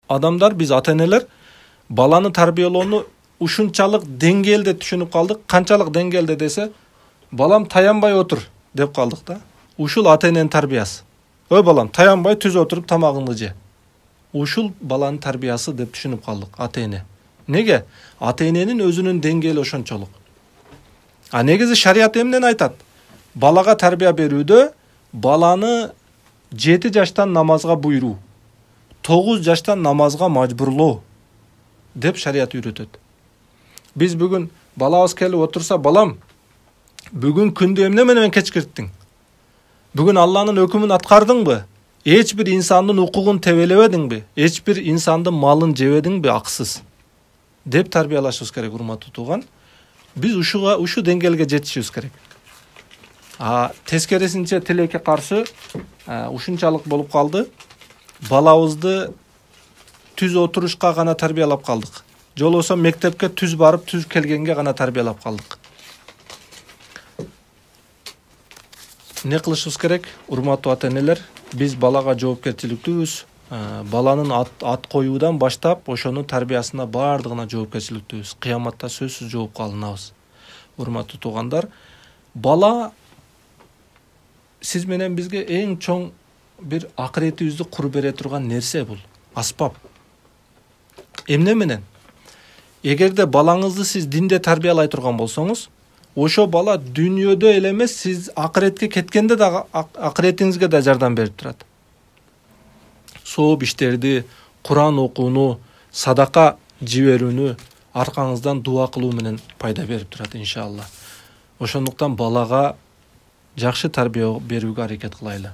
адамдар, биз ата-энелер баланы тарбиялоону ушунчалык деңгээлде түшүнүп калдык. Канчалык деңгээлде десе, балам таянбай отур деп калдык да. Ушул ата-эненин тарбиясы. Ой балам, таянбай түз отуруп тамагыңды же. Ушул баланын тарбиясы деп түшүнүп калдык ата-эне. Неге? Ата-эненин өзүнүн деңгээли ошончолук. А негизи шарият эмнени айтат? Балага тарбия берүүдө баланы 7 жаштан намазга буйруу, 9 жаштан намазга мажбурлоо деп шарият үйрөтөт. Биз бүгүн балабыз келип отурса, балам, бүгүн күндү эмне менен кечкирттиң? Бүгүн Алланын өкүмүн аткардыңбы? Эч бир инсандын укугун тебелебедиңби? Эч бир инсандын малын жебедиңби аксыз? Деп тарбиялашыбыз керек, урматтуу тууган. Биз ушу деңгээлге жетишибиз керек. Тескерисинче тилекке каршы ушунчалык болуп калды. Балабызды түз отурушка гана тарбиялап калдык. Жолбосо мектепке түз барып, түз келгенге гана тарбиялап калдык. Не кылышыбыз керек? Урматтуу ата-энелер, биз балага жоопкерчиликтүүбүз. Баланын ат коюудан баштап, ошонун тарбиясына бардыгына жоопкерчиликтүүбүз. Кыяматта сөзсүз жоопко алынабыз. Урматтуу туугандар, бала сиз менен бизге эң чоң бир акыретибизди кур бере турган нерсе бул. Аспап. Эмне менен? Эгерде балаңызды сиз динде тарбиялай турган болсоңуз, ошо бала дүйнөдө эле эмес, сиз акыретке кеткенде да акыретиңизге да жардам берип турат. Сооп иштерди, Куран окууну, садака жиберүүнү аркаңыздан дуа кылуу менен пайда берип турат, иншалла. Ошондуктан балага жакшы тарбия берүүгө аракет кылайлы.